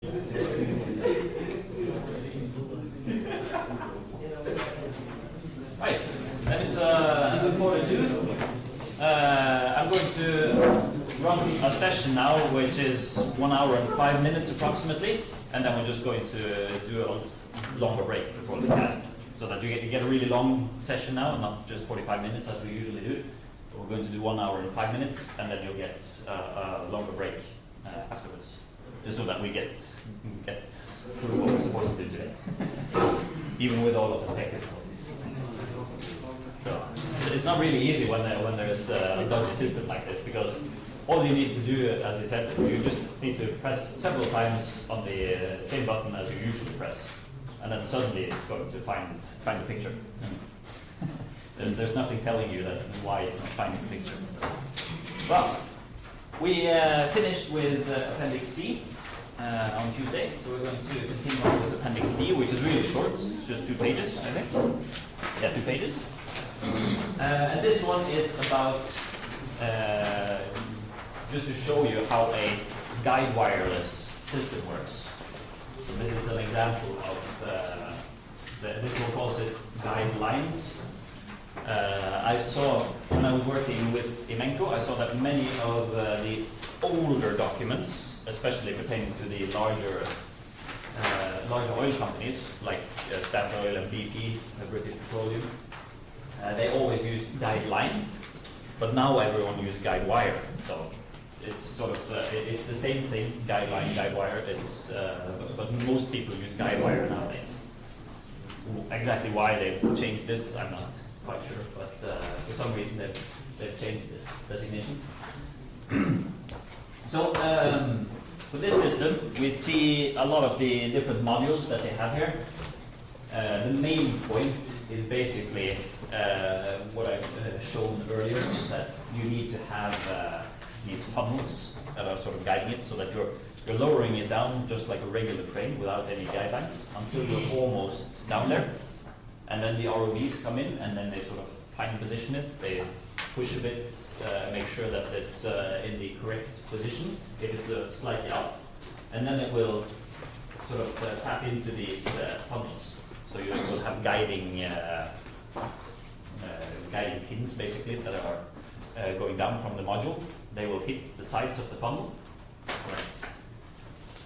Right, that is 42. I'm going to run a session now, which is 1 hour and 5 minutes approximately, and then we're just going to do a longer break before the CAD, so that you get a really long session now, and not just 45 minutes as we usually do. So we're going to do 1 hour and 5 minutes, and then you'll get a longer break afterwards, just so that we get through what we're supposed to do today, even with all of the tech difficulties. So it's not really easy when there's a dodgy system like this, because all you need to do, as I said, you just need to press several times on the same button as you usually press, and then suddenly it's going to find the picture. And there's nothing telling you that why it's not finding the picture. So. Well, we finished with Appendix E on Tuesday, so we're going to continue on with Appendix D, which is really short. It's just 2 pages, I think. Yeah, 2 pages. And this one is about just to show you how a guide wireless system works. So this is an example of this one calls it guidelines. I saw when I was working with Imenco, I saw that many of the older documents, especially pertaining to the larger oil companies like Statoil and BP, British Petroleum, they always used guideline, but now everyone uses guide wire. So it's sort of it's the same thing, guideline, guide wire. It's but most people use guide wire nowadays. Exactly why they've changed this, I'm not quite sure, but for some reason they've changed this designation. So for this system, we see a lot of the different modules that they have here. The main point is basically what I've shown earlier, is that you need to have these funnels that are sort of guiding it, so that you're lowering it down just like a regular crane without any guidelines until you're almost down there. And then the ROVs come in, and then they sort of fine position it. They push a bit, make sure that it's in the correct position if it's slightly off, and then it will sort of tap into these funnels. So you will have guiding pins basically that are going down from the module. They will hit the sides of the funnel.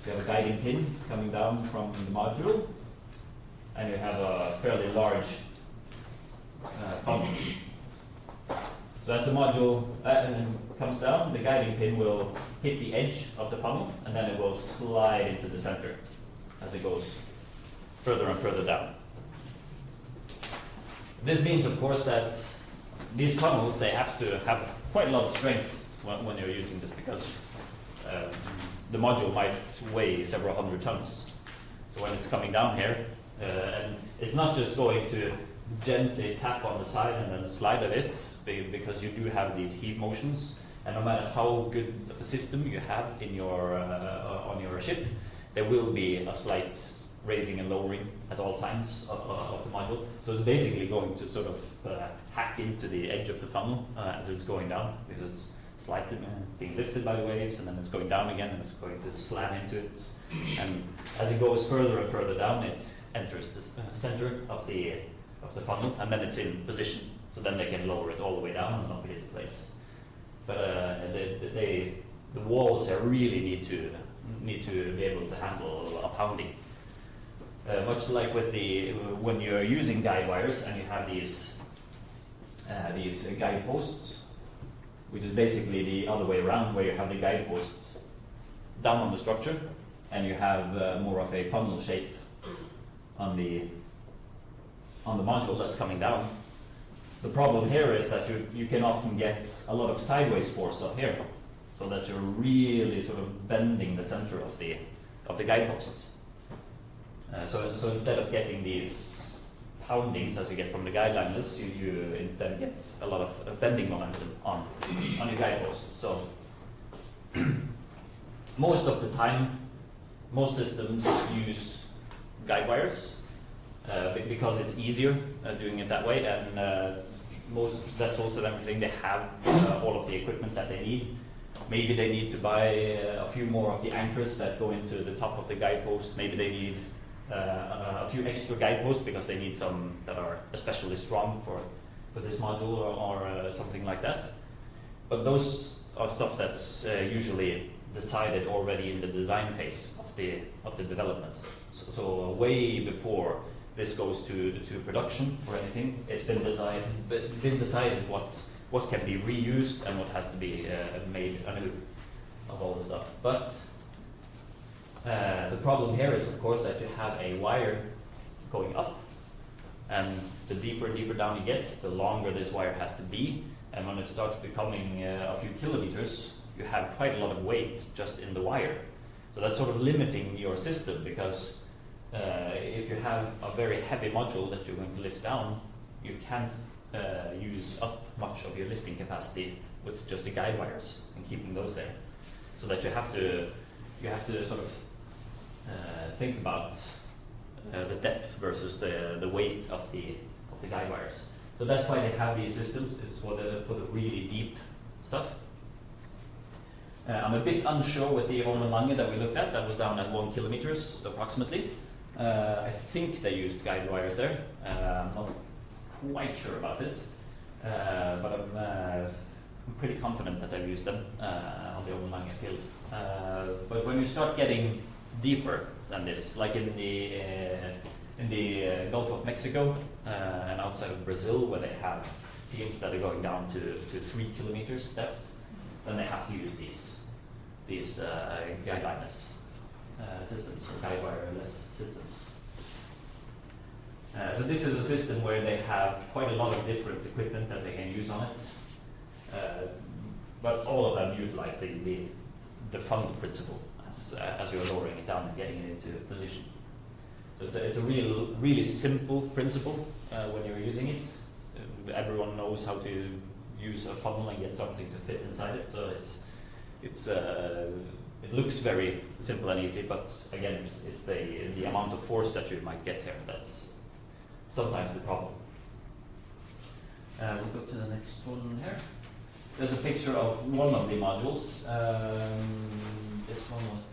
You have a guiding pin coming down from the module, and you have a fairly large funnel. So as the module comes down, the guiding pin will hit the edge of the funnel, and then it will slide into the center as it goes further and further down. This means, of course, that these funnels, they have to have quite a lot of strength when you're using this, because the module might weigh several hundred tons. So when it's coming down here, and it's not just going to gently tap on the side and then slide a bit, because you do have these heave motions, and no matter how good of a system you have in your on your ship, there will be a slight raising and lowering at all times of the module. So it's basically going to sort of hack into the edge of the funnel as it's going down, because it's slightly being lifted by the waves, and then it's going down again, and it's going to slam into it. And as it goes further and further down, it enters the center of the funnel, and then it's in position. So then they can lower it all the way down and not be hit in place. But the walls there really need to be able to handle a pounding. Much like with when you're using guide wires and you have these guide posts, which is basically the other way around, where you have the guide posts down on the structure, and you have more of a funnel shape on the module that's coming down. The problem here is that you can often get a lot of sideways force up here, so that you're really sort of bending the center of the guide post. So instead of getting these poundings as you get from the guidelines, you instead get a lot of bending momentum on your guide posts. So most of the time, most systems use guide wires because it's easier doing it that way, and most vessels and everything, they have all of the equipment that they need maybe they need to buy a few more of the anchors that go into the top of the guide post. Maybe they need a few extra guide posts because they need some that are especially strong for this module or something like that. But those are stuff that's usually decided already in the design phase of the development. So way before this goes to production or anything, it's been decided what can be reused and what has to be made anew of all the stuff. But the problem here is, of course, that you have a wire going up, and the deeper down you get, the longer this wire has to be. And when it starts becoming a few kilometers, you have quite a lot of weight just in the wire. So that's sort of limiting your system, because if you have a very heavy module that you're going to lift down, you can't use up much of your lifting capacity with just the guide wires and keeping those there. So that you have to sort of think about the depth versus the weight of the guide wires. So that's why they have these systems, is for the really deep stuff. I'm a bit unsure with the UNI2006 that we looked at. That was down at 1 kilometers approximately. I think they used guide wires there. I'm not quite sure about it, but I'm pretty confident that I've used them on the UNI2006 field. But when you start getting deeper than this, like in the Gulf of Mexico and outside of Brazil, where they have fields that are going down to 3 kilometers depth, then they have to use these guide-less systems, or guide wireless systems. So this is a system where they have quite a lot of different equipment that they can use on it, but all of them utilize the funnel principle as you're lowering it down and getting it into position. So it's a really simple principle when you're using it. Everyone knows how to use a funnel and get something to fit inside it. So it looks very simple and easy, but again, it's the amount of force that you might get here that's sometimes the problem. We'll go to the next one here. There's a picture of one of the modules. This one was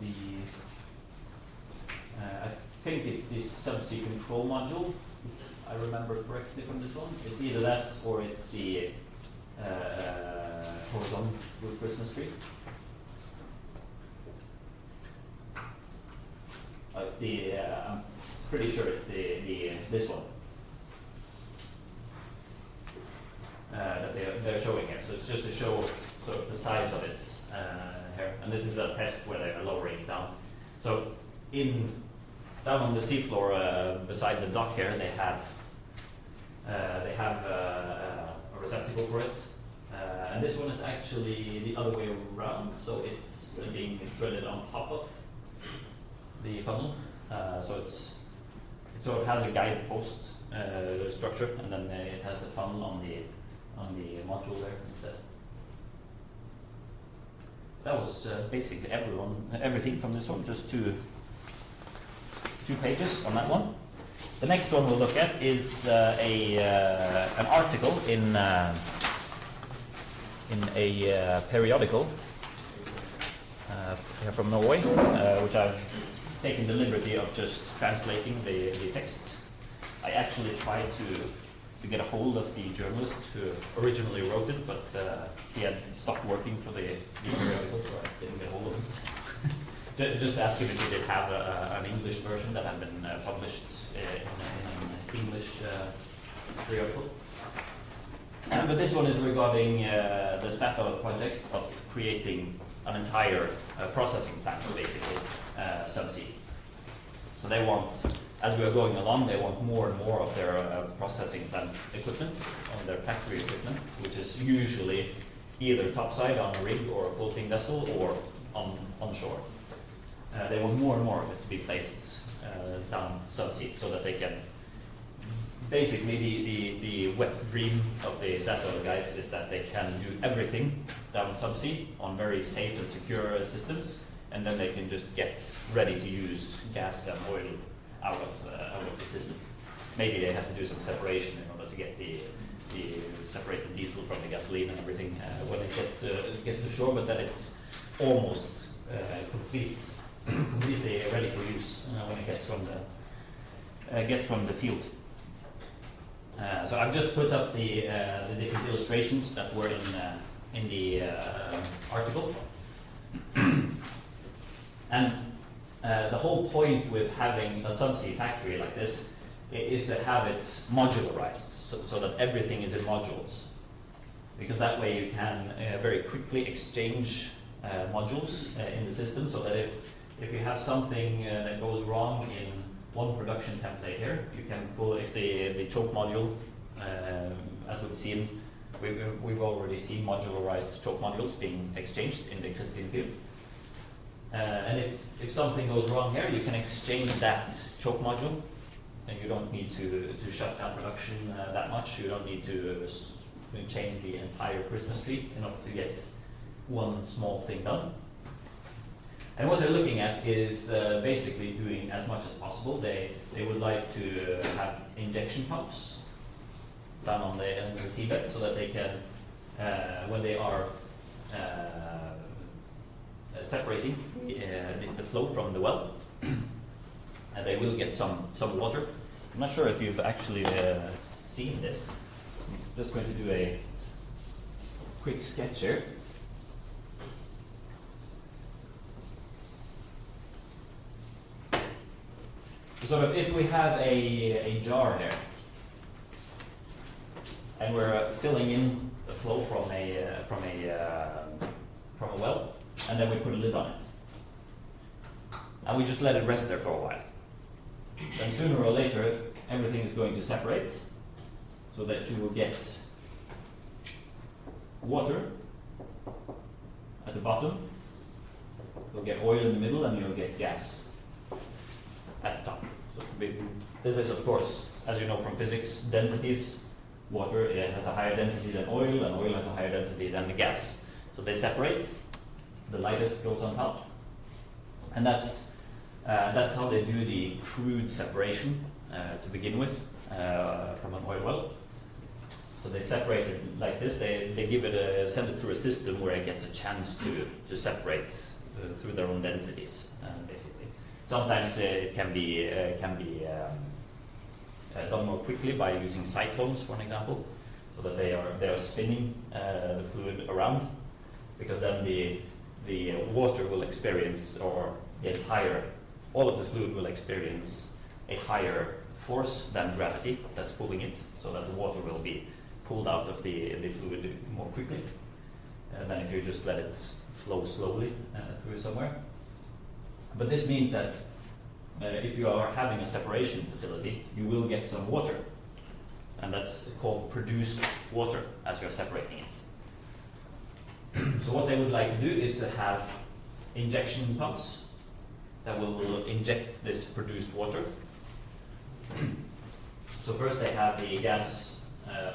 I think it's the Subsea control module, if I remember correctly from this one. It's either that or it's the horizontal with Christmas tree. It's I'm pretty sure it's this one that they're showing here. So it's just to show sort of the size of it here. And this is a test where they are lowering it down. So down on the seafloor beside the dock here, they have a receptacle for it. And this one is actually the other way around, so it's being threaded on top of the funnel. So it sort of has a guide post structure, and then it has the funnel on the module there instead. That was basically everything from this one, just two pages on that one. The next one we'll look at is an article in a periodical from Norway, which I've taken the liberty of just translating the text. I actually tried to get a hold of the journalist who originally wrote it, but he had stopped working for the periodical, so I didn't get hold of him. Just ask him if he did have an English version that had been published in an English periodical. But this one is regarding the Statoil project of creating an entire processing plant, basically, Subzi. So they want, as we are going along, they want more and more of their processing plant equipment, on their factory equipment, which is usually either topside on a rig or a floating vessel or onshore. They want more and more of it to be placed down subsea, so that they can basically the wet dream of the Statoil guys is that they can do everything down subsea on very safe and secure systems, and then they can just get ready to use gas and oil out of the system. Maybe they have to do some separation in order to get separate the diesel from the gasoline and everything when it gets to shore, but then it's almost completely ready for use when it gets from the field. So I've just put up the different illustrations that were in the article, and the whole point with having a subsea factory like this is to have it modularized, so that everything is in modules, because that way you can very quickly exchange modules in the system, so that if you have something that goes wrong in one production template here, you can pull, if the choke module, as we've seen, we've already seen modularized choke modules being exchanged in the existing field. And if something goes wrong here, you can exchange that choke module, and you don't need to shut down production that much. You don't need to change the entire Christmas tree in order to get one small thing done. And what they're looking at is basically doing as much as possible. They would like to have injection pumps down on the seabed, so that they can, when they are separating the flow from the well, and they will get some water. I'm not sure if you've actually seen this. I'm just going to do a quick sketch here. So if we have a jar here, and we're filling in the flow from a well, and then we put a lid on it, and we just let it rest there for a while, then sooner or later everything is going to separate, so that you will get water at the bottom, you'll get oil in the middle, and you'll get gas at the top. So this is, of course, as you know from physics, densities. Water has a higher density than oil, and oil has a higher density than the gas. So they separate. The lightest goes on top, and that's how they do the crude separation to begin with from an oil well. So they separate it like this. They give it send it through a system where it gets a chance to separate through their own densities, basically. Sometimes it can be done more quickly by using cyclones, for an example, so that they are spinning the fluid around, because then the water will experience, or all of the fluid will experience a higher force than gravity that's pulling it, so that the water will be pulled out of the fluid more quickly than if you just let it flow slowly through somewhere. But this means that if you are having a separation facility, you will get some water, and that's called produced water as you're separating it. So what they would like to do is to have injection pumps that will inject this produced water. So first they have the gas,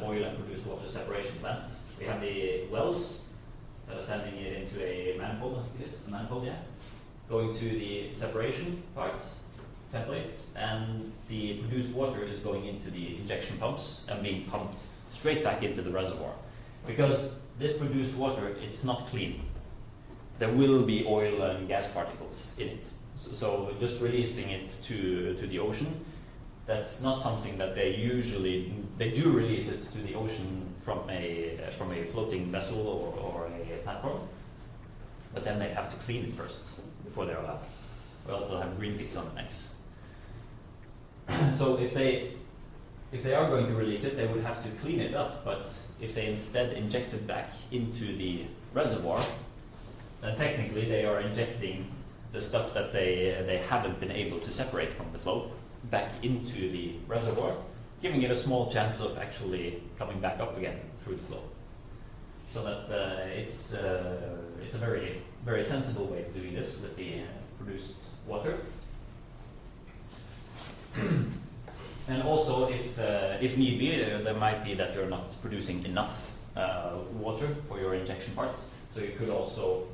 oil and produced water separation plant. We have the wells that are sending it into a manifold, I think it is, a manifold, yeah. Going to the separation parts, templates, and the produced water is going into the injection pumps and being pumped straight back into the reservoir. Because this produced water, it's not clean. There will be oil and gas particles in it. So just releasing it to the ocean, that's not something that they do release it to the ocean from a floating vessel or a platform, but then they have to clean it first before they're allowed, or else they'll have green ticks on the necks. So if they are going to release it, they would have to clean it up, but if they instead inject it back into the reservoir, then technically they are injecting the stuff that they haven't been able to separate from the flow back into the reservoir, giving it a small chance of actually coming back up again through the flow. So that it's a very, very sensible way of doing this with the produced water. And also, if need be, there might be that you're not producing enough water for your injection parts. So you could also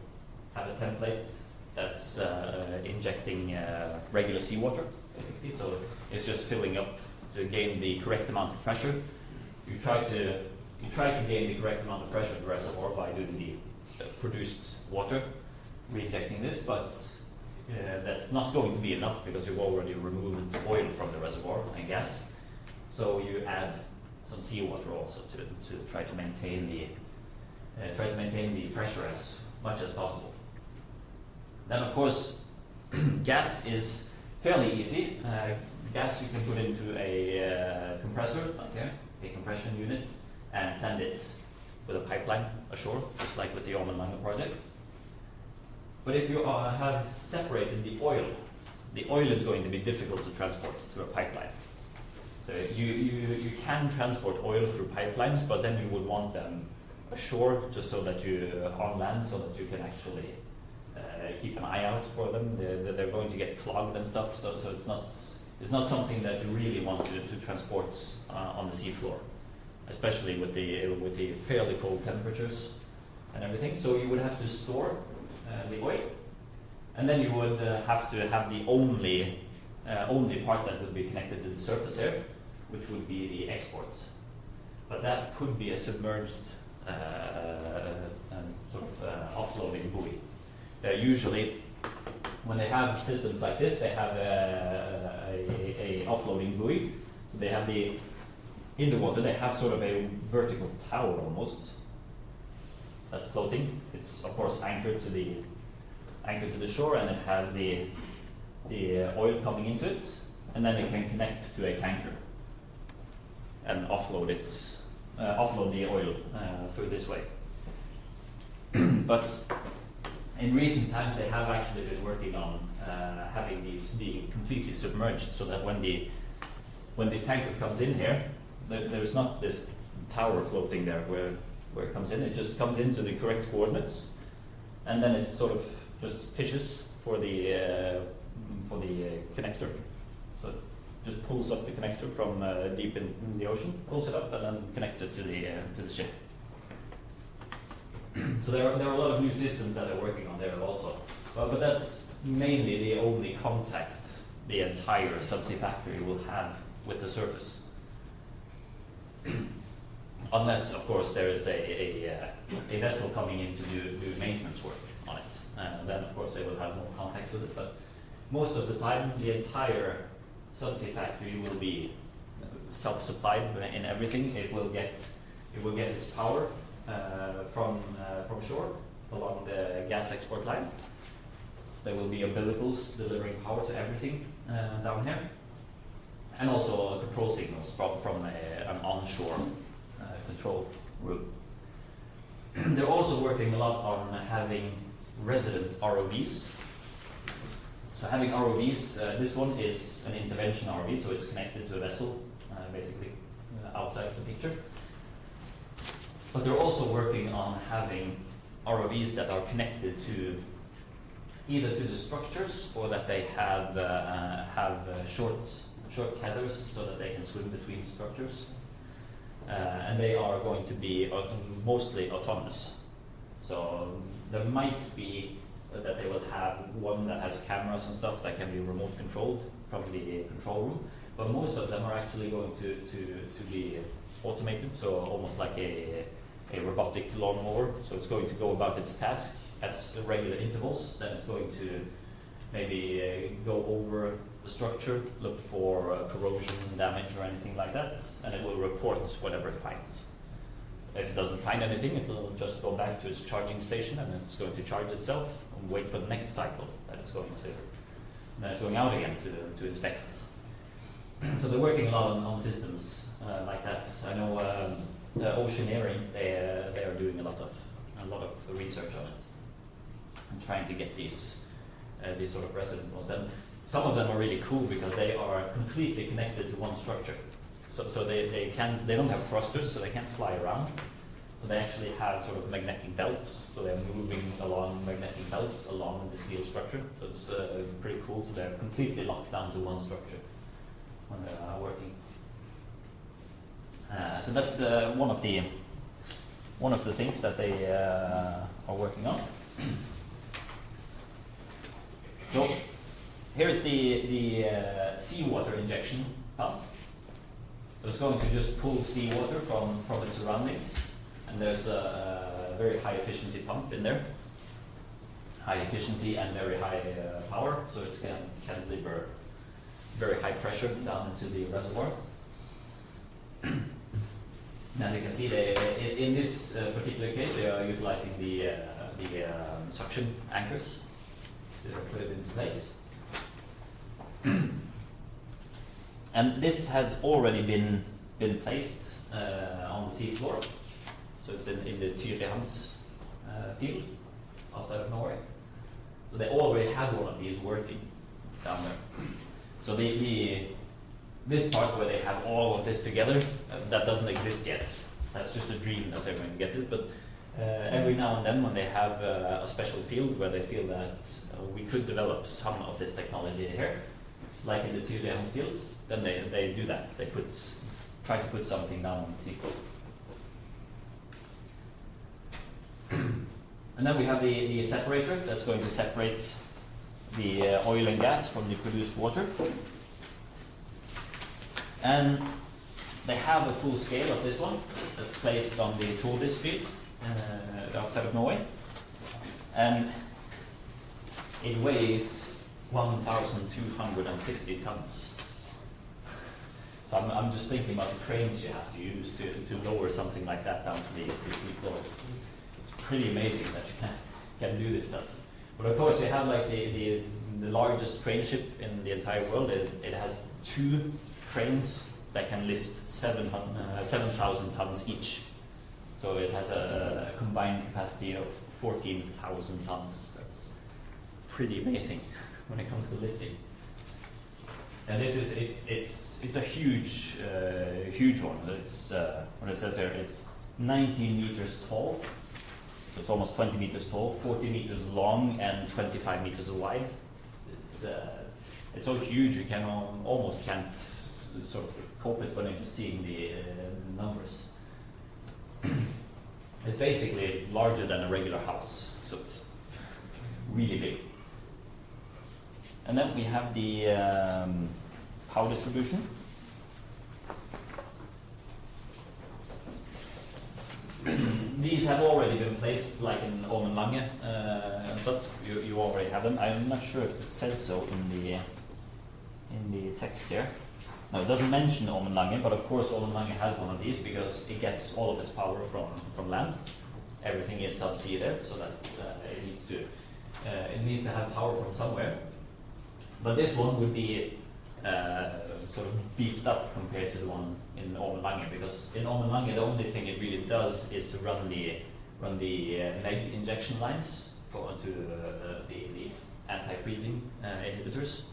have a template that's injecting regular seawater, basically. So it's just filling up to gain the correct amount of pressure. You try to gain the correct amount of pressure in the reservoir by doing the produced water, re-injecting this, but that's not going to be enough because you've already removed oil from the reservoir and gas. So you add some seawater also to try to maintain the pressure as much as possible. Then of course gas is fairly easy. Gas you can put into a compressor, like here, a compression unit, and send it with a pipeline ashore, just like with the Ormen Lange project. But if you have separated the oil is going to be difficult to transport through a pipeline. So you can transport oil through pipelines, but then you would want them ashore, just so that you on land, so that you can actually keep an eye out for them. They're going to get clogged and stuff, so it's not something that you really want to transport on the seafloor, especially with the fairly cold temperatures and everything. So you would have to store the oil, and then you would have to have the only part that would be connected to the surface here, which would be the exports. But that could be a submerged sort of offloading buoy. Usually, when they have systems like this, they have a offloading buoy. They have in the water, they have sort of a vertical tower almost that's floating. It's of course anchored to the shore, and it has the oil coming into it, and then it can connect to a tanker and offload the oil through this way. But in recent times, they have actually been working on having these be completely submerged, so that when the tanker comes in here, there's not this tower floating there where it comes in. It just comes into the correct coordinates, and then it sort of just fishes for the connector. So it just pulls up the connector from deep in the ocean, pulls it up, and then connects it to the ship. So there are a lot of new systems that they're working on there also. But that's mainly the only contact the entire subsea factory will have with the surface. Unless, of course, there is a vessel coming in to do maintenance work on it. Then, of course, they will have more contact with it. But most of the time, the entire subsea factory will be self-supplied in everything. It will get its power from shore along the gas export line. There will be umbilicals delivering power to everything down here, and also control signals from an onshore control room. They're also working a lot on having resident ROVs. So having ROVs, this one is an intervention ROV, so it's connected to a vessel, basically outside of the picture. But they're also working on having ROVs that are connected to either to the structures, or that they have short tethers so that they can swim between structures. And they are going to be mostly autonomous. So there might be that they will have one that has cameras and stuff that can be remote controlled from the control room, but most of them are actually going to be automated, so almost like a robotic lawnmower. So it's going to go about its task at regular intervals. Then it's going to maybe go over the structure, look for corrosion, damage, or anything like that, and it will report whatever it finds. If it doesn't find anything, it will just go back to its charging station, and it's going to charge itself and wait for the next cycle that it's going out again to inspect. So they're working a lot on systems like that. I know Oceaneering, they are doing a lot of research on it and trying to get these sort of resident ones. And some of them are really cool because they are completely connected to one structure. So they don't have thrusters, so they can't fly around. So they actually have sort of magnetic belts. So they're moving along magnetic belts along the steel structure. So it's pretty cool. So they're completely locked down to one structure when they're working. So that's one of the things that they are working on. So here's the seawater injection pump. So it's going to just pull seawater from its surroundings, and there's a very high efficiency pump in there. high efficiency and very high power, so it can deliver very high pressure down into the reservoir. And as you can see, in this particular case, they are utilizing the suction anchors to put it into place. And this has already been placed on the seafloor. So it's in the Tyrihans field outside of Norway. So they already have one of these working down there. So this part where they have all of this together, that doesn't exist yet. That's just a dream that they're going to get it. But every now and then when they have a special field where they feel that we could develop some of this technology here, like in the Tyrihans field, then they do that. They try to put something down on the seafloor. And then we have the separator that's going to separate the oil and gas from the produced water. And they have a full scale of this one that's placed on the Tordis field outside of Norway. And it weighs 1,250 tons. So I'm just thinking about the cranes you have to use to lower something like that down to the seafloor. It's pretty amazing that you can do this stuff. But of course, you have like the largest crane ship in the entire world. It has 2 cranes that can lift 7,000 tons each. So it has a combined capacity of 14,000 tons. That's pretty amazing when it comes to lifting. And this is it's a huge one. It's what it says here. It's 19 meters tall. So it's almost 20 meters tall, 40 meters long, and 25 meters wide. It's so huge you can almost can't sort of cope it when you're just seeing the numbers. It's basically larger than a regular house, so it's really big. And then we have the power distribution. These have already been placed, like in Ormen Lange, but you already have them. I'm not sure if it says so in the text here. No, it doesn't mention Ormen Lange, but of course Ormen Lange has one of these because it gets all of its power from land. Everything is subsea there, so that it needs to have power from somewhere. But this one would be sort of beefed up compared to the one in Ormen Lange, because in Ormen Lange the only thing it really does is to run the leg injection lines to the anti-freezing inhibitors.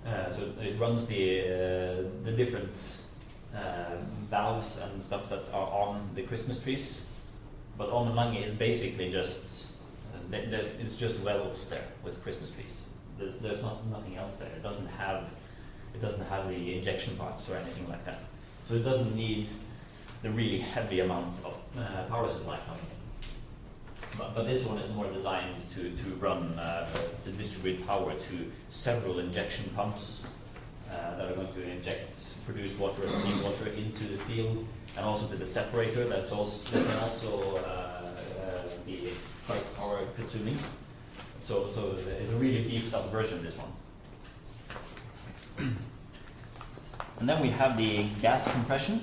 So it runs the different valves and stuff that are on the Christmas trees, but Ormen Lange is basically just it's just wells there with Christmas trees. There's nothing else there. It doesn't have the injection parts or anything like that. So it doesn't need the really heavy amount of power supply coming in. But this one is more designed to run to distribute power to several injection pumps that are going to inject produced water and seawater into the field, and also to the separator that can also be quite power consuming. So it's a really beefed up version of this one. And then we have the gas compression.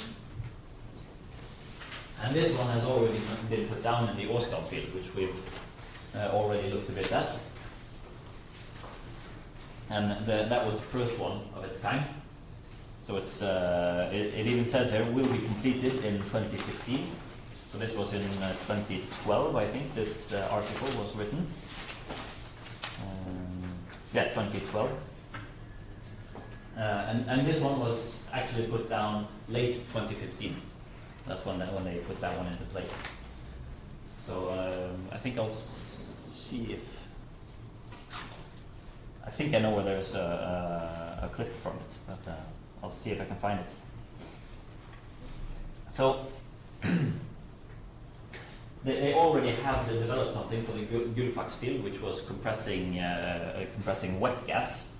And this one has already been put down in the Åsgard field, which we've already looked a bit at. And that was the first one of its kind. So it's it even says here will be completed in 2015. So this was in 2012, I think. This article was written. 2012. And this one was actually put down late 2015. That's when they put that one into place. So I think I'll see if I think I know where there's a clip from it, but I'll see if I can find it. So they already have developed something for the Gullfaks field, which was compressing wet gas.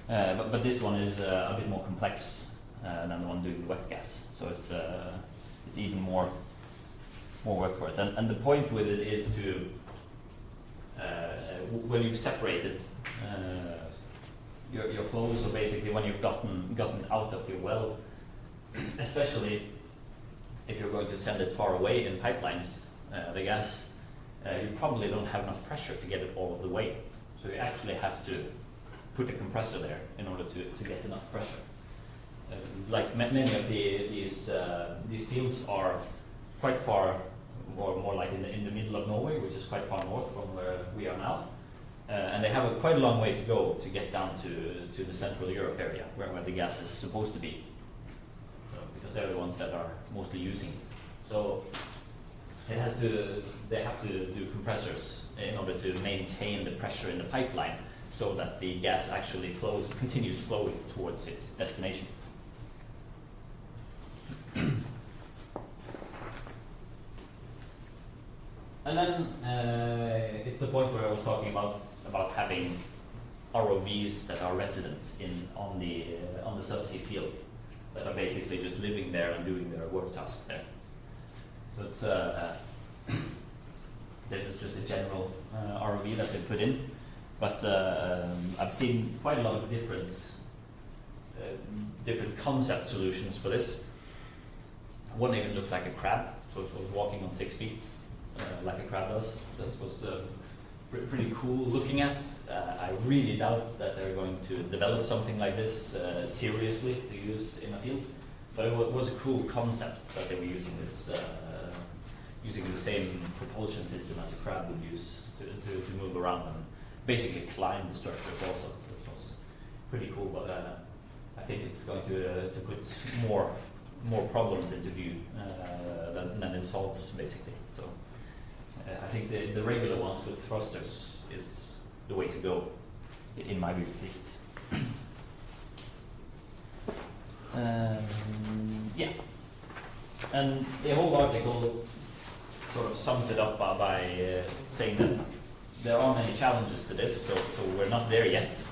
But this one is a bit more complex than the one doing wet gas. So it's even more more work for it. And the point with it is to, when you've separated your flow, so basically when you've gotten out of your well, especially if you're going to send it far away in pipelines, the gas, you probably don't have enough pressure to get it all of the way. So you actually have to put a compressor there in order to get enough pressure. Like many of these fields are quite far, more like in the middle of Norway, which is quite far north from where we are now. And they have quite a long way to go to get down to the Central Europe area, where the gas is supposed to be. Because they're the ones that are mostly using it. So they have to do compressors in order to maintain the pressure in the pipeline so that the gas actually continues flowing towards its destination. And then it's the point where I was talking about having ROVs that are resident on the subsea field, that are basically just living there and doing their work task there. So it's this is just a general ROV that they put in, but I've seen quite a lot of different concept solutions for this. One even looked like a crab, so it was walking on 6 feet, like a crab does. That was pretty cool looking at. I really doubt that they're going to develop something like this seriously to use in a field, but it was a cool concept that they were using this, using the same propulsion system as a crab would use to move around and basically climb the structures also. It was pretty cool, but I think it's going to put more problems into view than it solves, basically. So I think the regular ones with thrusters is the way to go, in my view at least. Yeah, and the whole article sort of sums it up by saying that there are many challenges to this, so we're not there yet.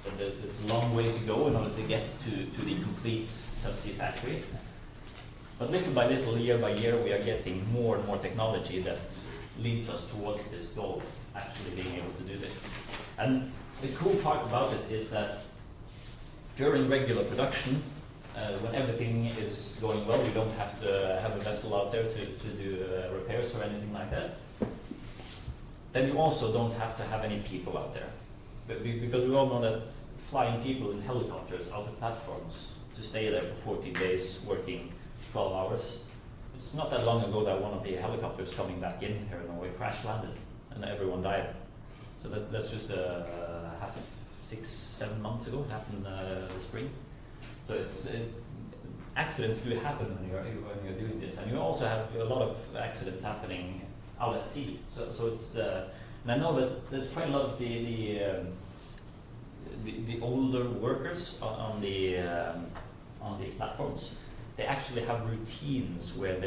But there's a long way to go in order to get to the complete subsea factory. But little by little, year by year, we are getting more and more technology that leads us towards this goal, actually being able to do this. And the cool part about it is that during regular production, when everything is going well, we don't have to have a vessel out there to do repairs or anything like that. Then you also don't have to have any people out there. Because we all know that flying people in helicopters out of platforms to stay there for 14 days working 12 hours. It's not that long ago that one of the helicopters coming back in here in Norway crash landed and everyone died. So that's just happened 6-7 months ago. It happened this spring. So accidents do happen when you're doing this, and you also have a lot of accidents happening out at sea. So it's and I know that there's quite a lot of the older workers on the platforms. They actually have routines where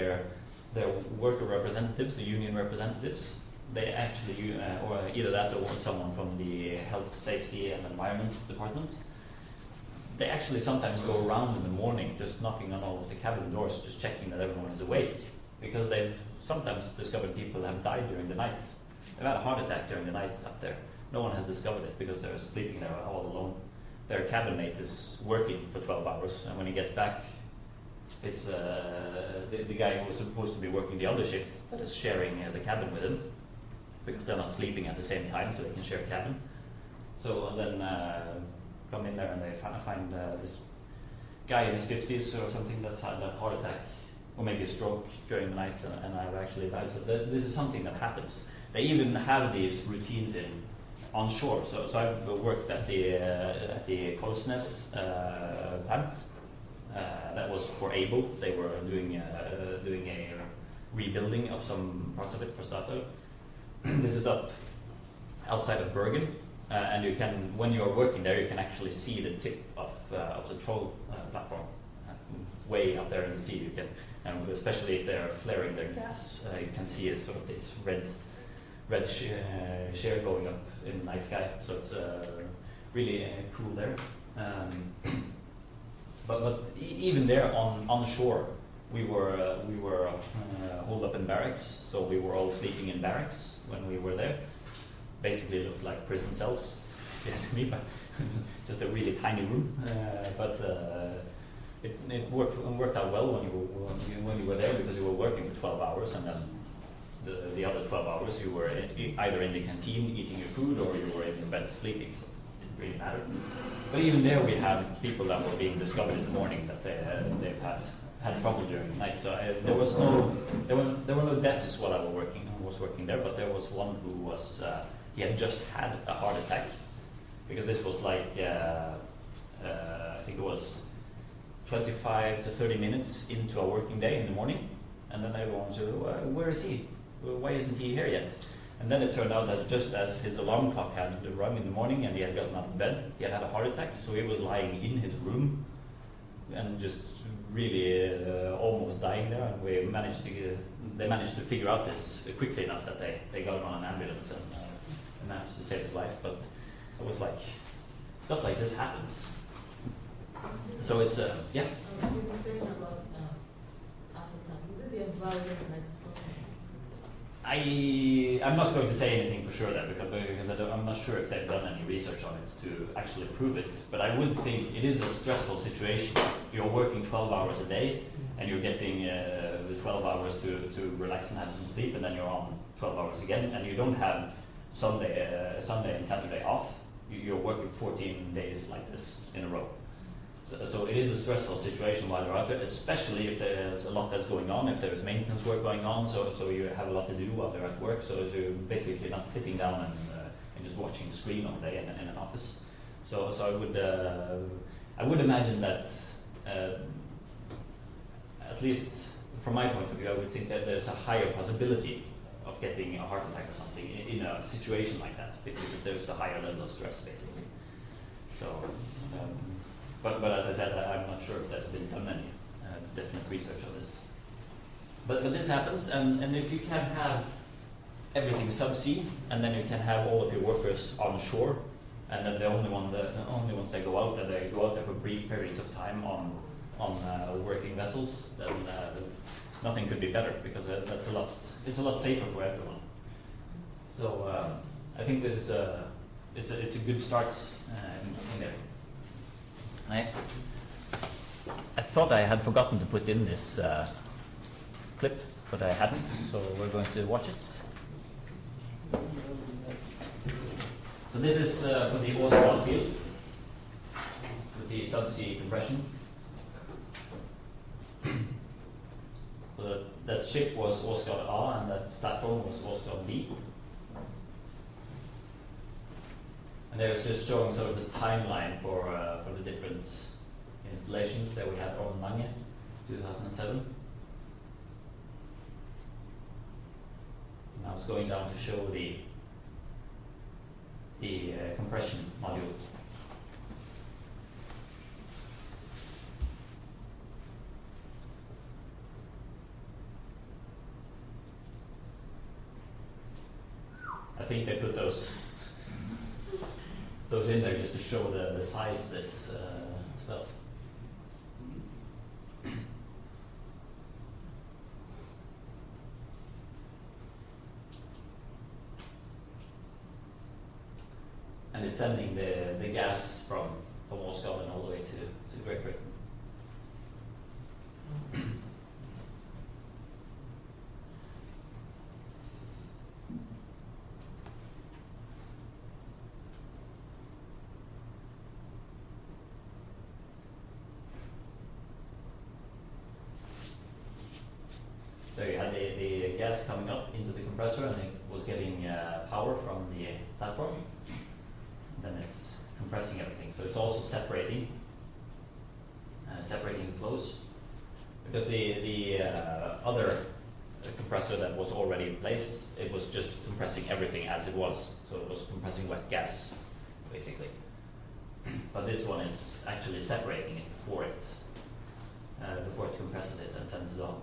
their worker representatives, the union representatives, they actually, or either that or someone from the health, safety and environment department, they actually sometimes go around in the morning just knocking on all of the cabin doors, just checking that everyone is awake, because they've sometimes discovered people have died during the night. They've had a heart attack during the night up there. No one has discovered it because they're sleeping there all alone. Their cabin mate is working for 12 hours, and when he gets back, it's the guy who was supposed to be working the other shift that is sharing the cabin with him, because they're not sleeping at the same time, so they can share a cabin. So then come in there and they find this guy in his 50s or something that's had a heart attack or maybe a stroke during the night and I've actually died. So this is something that happens. They even have these routines on shore. So I've worked at the Kollsnes plant. That was for Able. They were doing a rebuilding of some parts of it for Statoil. This is up outside of Bergen, and you can, when you're working there, you can actually see the tip of the troll platform way up there in the sea. You can, and especially if they're flaring their gas, you can see it, sort of this red share going up in the night sky. So it's really cool there. But even there on shore, we were holed up in barracks, so we were all sleeping in barracks when we were there. Basically, it looked like prison cells, if you ask me, but just a really tiny room. But it worked out well when you were there, because you were working for 12 hours, and then the other 12 hours you were either in the canteen eating your food, or you were in your bed sleeping. So it didn't really matter. But even there, we had people that were being discovered in the morning that they've had trouble during the night. So there were no deaths while I was working there. But there was one who was he had just had a heart attack, because this was like I think it was 25 to 30 minutes into a working day in the morning, and then everyone said, "Where is he? Why isn't he here yet?" And then it turned out that just as his alarm clock had rung in the morning and he had gotten out of bed, he had had a heart attack. So he was lying in his room and just really almost dying there. And they managed to figure out this quickly enough that they got him on an ambulance and managed to save his life. But it was like, stuff like this happens. So it's, yeah. You were saying about after time. Is it the environment that is possible? I'm not going to say anything for sure there, because I'm not sure if they've done any research on it to actually prove it. But I would think it is a stressful situation. You're working 12 hours a day, and you're getting the 12 hours to relax and have some sleep, and then you're on 12 hours again, and you don't have Sunday and Saturday off. You're working 14 days like this in a row. So it is a stressful situation while you're out there, especially if there's a lot that's going on, if there's maintenance work going on, so you have a lot to do while you're at work, so you're basically not sitting down and just watching a screen all day in an office. So I would imagine that, at least from my point of view, I would think that there's a higher possibility of getting a heart attack or something in a situation like that, because there's a higher level of stress, basically. So. But as I said, I'm not sure if there's been done any definite research on this. But this happens, and if you can have everything subsea, and then you can have all of your workers on shore, and then the only ones that go out, and they go out there for brief periods of time on working vessels, then nothing could be better, because it's a lot safer for everyone. So I think this is it's a good start in there. I thought I had forgotten to put in this clip, but I hadn't, so we're going to watch it. So this is for the Åsgard field, with the Subsea Compression. So that ship was Åsgard A, and that platform was Åsgard B. And there's just showing sort of the timeline for the different installations that we had on Mange, 2007. Now it's going down to show the compression module. I think they put those in there just to show the size of this stuff. And it's sending the gas from Åsgard all the way to Great Britain. So you had the gas coming up into the compressor, and it was getting power from the platform. And then it's compressing everything. So it's also separating the flows. Because the other compressor that was already in place, it was just compressing everything as it was. So it was compressing wet gas, basically. But this one is actually separating it before it compresses it and sends it on.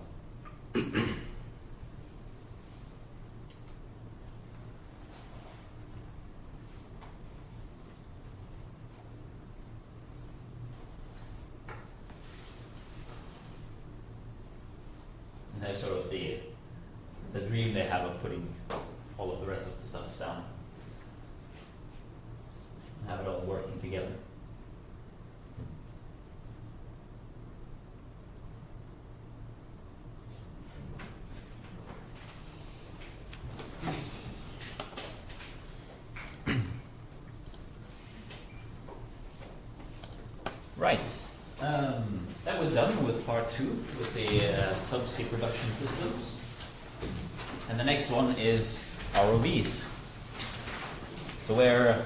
Right. That we're done with part 2 with the subsea production systems. And the next one is ROVs. So we're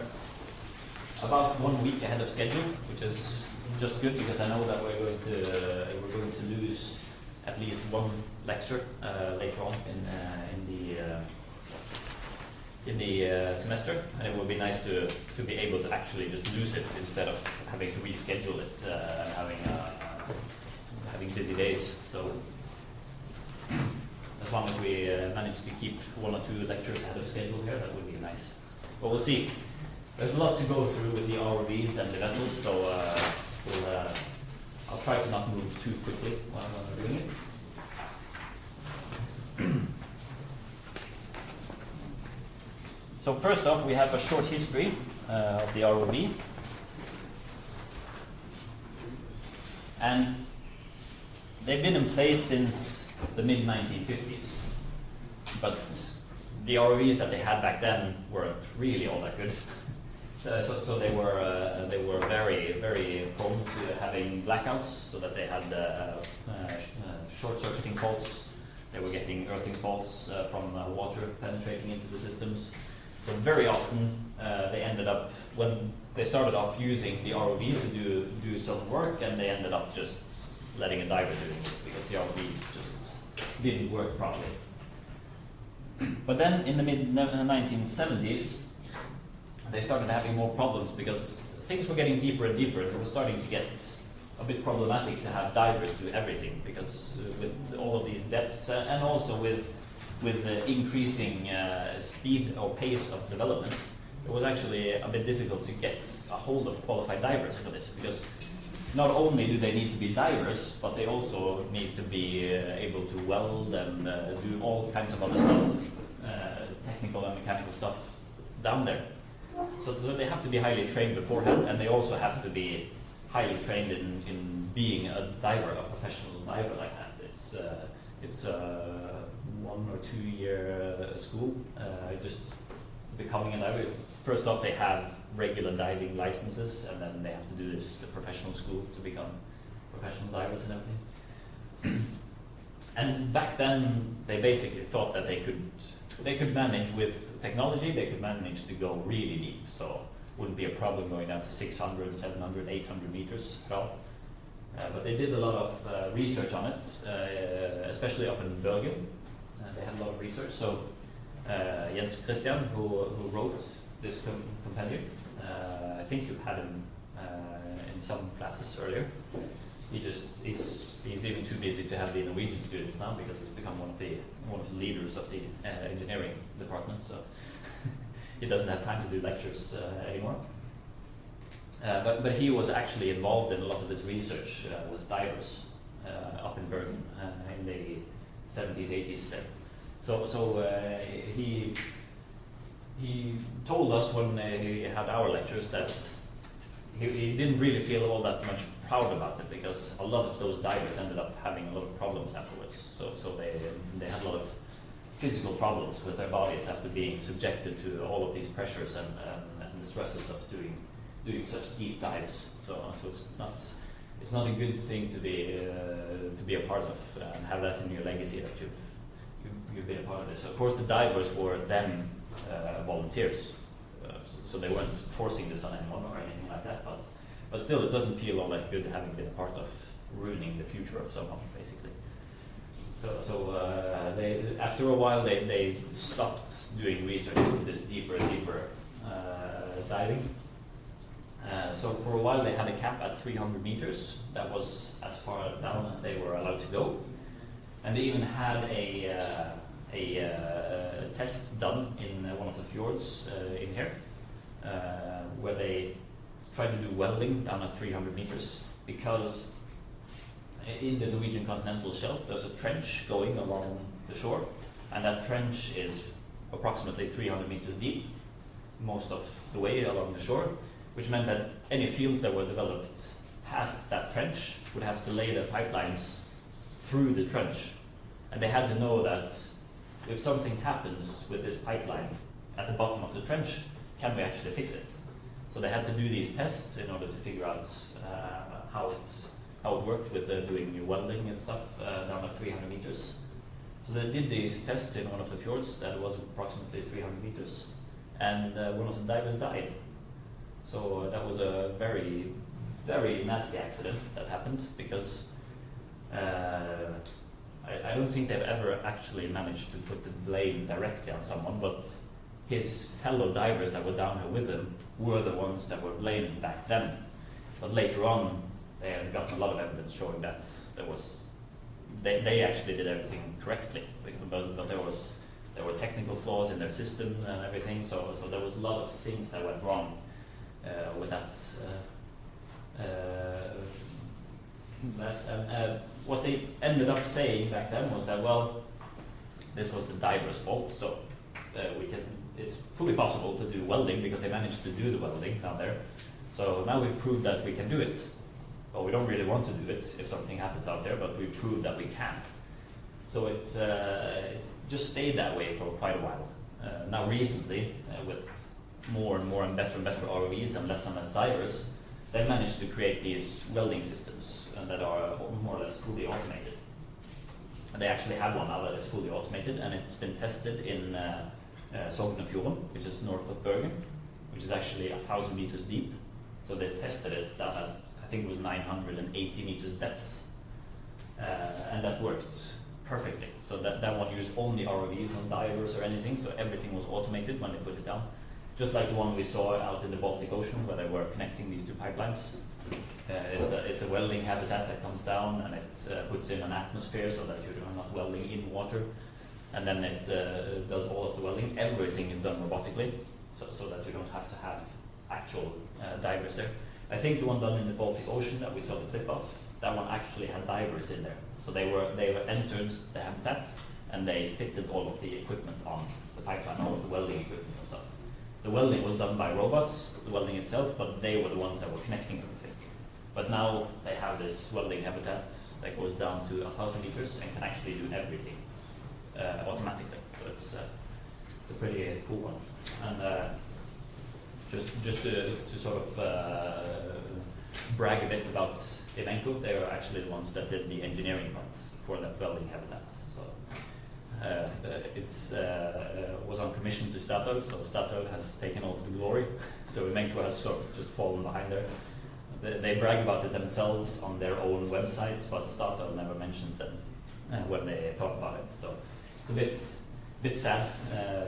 about 1 week ahead of schedule, which is just good because I know that we're going to lose at least one lecture later on in the semester, and it would be nice to be able to actually just lose it instead of having to reschedule it and having busy days. So as long as we manage to keep 1 or 2 lectures ahead of schedule here, that would be nice. But we'll see. There's a lot to go through with the ROVs and the vessels, so I'll try to not move too quickly while we're doing it. So first off, we have a short history of the ROV. And they've been in place since the mid-1950s. But the ROVs that they had back then weren't really all that good. So they were very, very prone to having blackouts, so that they had short-circuiting faults. They were getting earthing faults from water penetrating into the systems. So very often they ended up, when they started off using the ROV to do some work, and they ended up just letting a diver do it because the ROV just didn't work properly. But then in the mid-1970s, they started having more problems because things were getting deeper and deeper. It was starting to get a bit problematic to have divers do everything because with all of these depths and also with the increasing speed or pace of development, it was actually a bit difficult to get a hold of qualified divers for this, because not only do they need to be divers, but they also need to be able to weld and do all kinds of other stuff, technical and mechanical stuff down there. So they have to be highly trained beforehand, and they also have to be highly trained in being a diver, a professional diver like that. It's 1 or 2 year school, just becoming a diver. First off, they have regular diving licenses, and then they have to do this professional school to become professional divers and everything. And back then, they basically thought that they could manage with technology. They could manage to go really deep, so wouldn't be a problem going down to 600, 700, 800 meters at all. But they did a lot of research on it, especially up in Bergen. They had a lot of research. So Jens Christian, who wrote this compendium, I think you had him in some classes earlier. He's even too busy to have the Norwegian students now, because he's become one of the leaders of the engineering department. So he doesn't have time to do lectures anymore. But he was actually involved in a lot of this research with divers up in Bergen in the 70s, 80s then. So he told us when he had our lectures that he didn't really feel all that much proud about it, because a lot of those divers ended up having a lot of problems afterwards. So they had a lot of physical problems with their bodies after being subjected to all of these pressures and the stresses of doing such deep dives. So it's not a good thing to be a part of and have that in your legacy that you've been a part of this. So of course, the divers were then volunteers, so they weren't forcing this on anyone or anything like that. But still, it doesn't feel all that good having been a part of ruining the future of someone, basically. So they, after a while, they stopped doing research into this deeper and deeper diving. So for a while, they had a cap at 300 meters. That was as far down as they were allowed to go. And they even had a test done in one of the fjords in here, where they tried to do welding down at 300 meters, because in the Norwegian continental shelf there's a trench going along the shore, and that trench is approximately 300 meters deep most of the way along the shore, which meant that any fields that were developed past that trench would have to lay their pipelines through the trench. And they had to know that if something happens with this pipeline at the bottom of the trench, can we actually fix it? So they had to do these tests in order to figure out how it worked with doing welding and stuff down at 300 meters. So they did these tests in one of the fjords that was approximately 300 meters, and one of the divers died. So that was a very, very nasty accident that happened, because I don't think they've ever actually managed to put the blame directly on someone, but his fellow divers that were down here with him were the ones that were blamed back then. But later on, they had gotten a lot of evidence showing that they actually did everything correctly, but there were technical flaws in their system and everything. So there was a lot of things that went wrong with that. What they ended up saying back then was that, well, this was the diver's fault, so it's fully possible to do welding because they managed to do the welding down there. So now we've proved that we can do it. Well, we don't really want to do it if something happens out there, but we've proved that we can. So it's just stayed that way for quite a while. Now recently, with more and more and better ROVs and less divers, they managed to create these welding systems that are more or less fully automated. And they actually have one now that is fully automated, and it's been tested in Sognefjorden, which is north of Bergen, which is actually 1,000 meters deep. So they tested it down at, I think it was 980 meters depth, and that worked perfectly. So that one used only ROVs, no divers or anything, so everything was automated when they put it down. Just like the one we saw out in the Baltic Ocean where they were connecting these two pipelines. It's a welding habitat that comes down and it puts in an atmosphere so that you're not welding in water. And then it does all of the welding. Everything is done robotically, so that you don't have to have actual divers there. I think the one done in the Baltic Ocean that we saw the clip of, that one actually had divers in there. So they were entered the habitat and they fitted all of the equipment on the pipeline, all of the welding equipment and stuff. The welding was done by robots, the welding itself, but they were the ones that were connecting everything. But now they have this welding habitat that goes down to 1,000 meters and can actually do everything automatically. So it's a pretty cool one. And just to sort of brag a bit about Evenco, they were actually the ones that did the engineering part for that welding habitat. So it was on commission to Statoil, so Statoil has taken all of the glory. So Evenco has sort of just fallen behind there. They brag about it themselves on their own websites, but Statoil never mentions them when they talk about it. So it's a bit sad,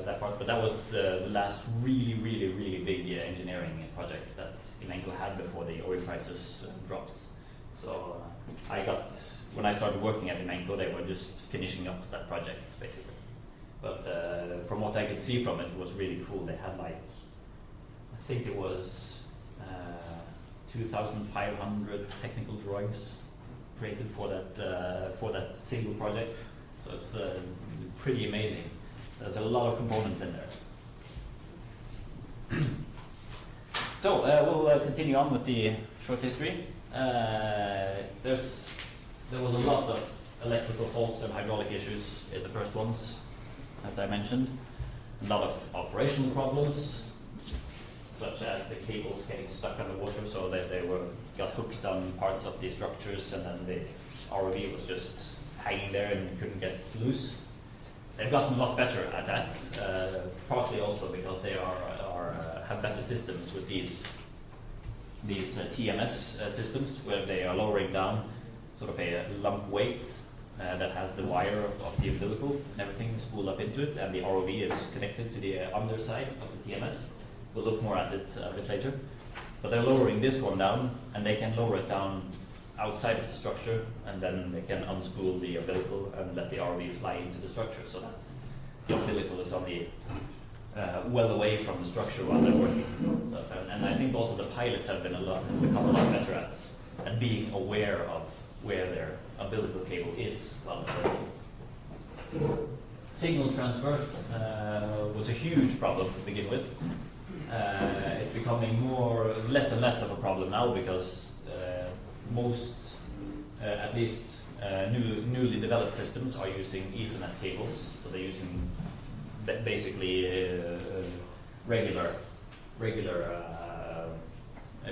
that part, but that was the last really big engineering project that Evenco had before the oil prices dropped. So when I started working at Evenco, they were just finishing up that project, basically. But from what I could see from it, it was really cool. They had I think it was 2,500 technical drawings created for that single project. So it's pretty amazing. There's a lot of components in there. So we'll continue on with the short history. There was a lot of electrical faults and hydraulic issues in the first ones, as I mentioned. A lot of operational problems, such as the cables getting stuck underwater, so that they got hooked on parts of the structures, and then the ROV was just hanging there and couldn't get loose. They've gotten a lot better at that, partly also because they have better systems with these TMS systems, where they are lowering down sort of a lump weight that has the wire of the umbilical and everything spooled up into it, and the ROV is connected to the underside of the TMS. We'll look more at it a bit later. But they're lowering this one down, and they can lower it down outside of the structure, and then they can unspool the umbilical and let the ROV fly into the structure, so that the umbilical is only well away from the structure while they're working. So, and I think also the pilots have become a lot better at being aware of where their umbilical cable is while they're working. Signal transfer was a huge problem to begin with. It's becoming less and less of a problem now, because most, at least newly developed systems are using Ethernet cables. So they're using basically regular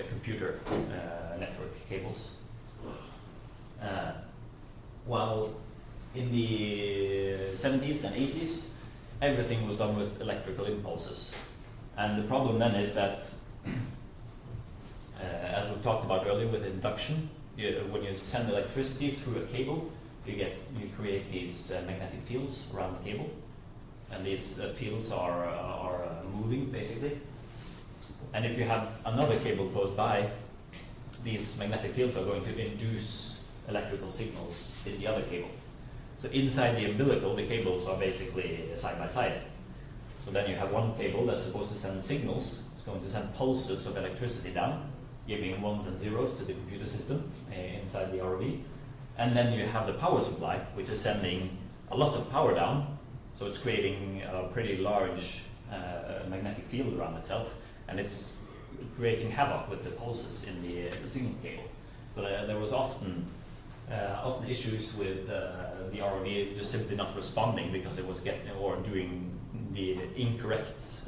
computer network cables. While in the 70s and 80s, everything was done with electrical impulses. And the problem then is that, as we talked about earlier with induction, when you send electricity through a cable, you create these magnetic fields around the cable, and these fields are moving basically. And if you have another cable close by, these magnetic fields are going to induce electrical signals in the other cable. So inside the umbilical, the cables are basically side by side. So then you have one cable that's supposed to send signals. It's going to send pulses of electricity down, giving ones and zeros to the computer system inside the ROV. And then you have the power supply, which is sending a lot of power down. So it's creating a pretty large magnetic field around itself, and it's creating havoc with the pulses in the signal cable. So there was often issues with the ROV just simply not responding because it was getting or doing the incorrect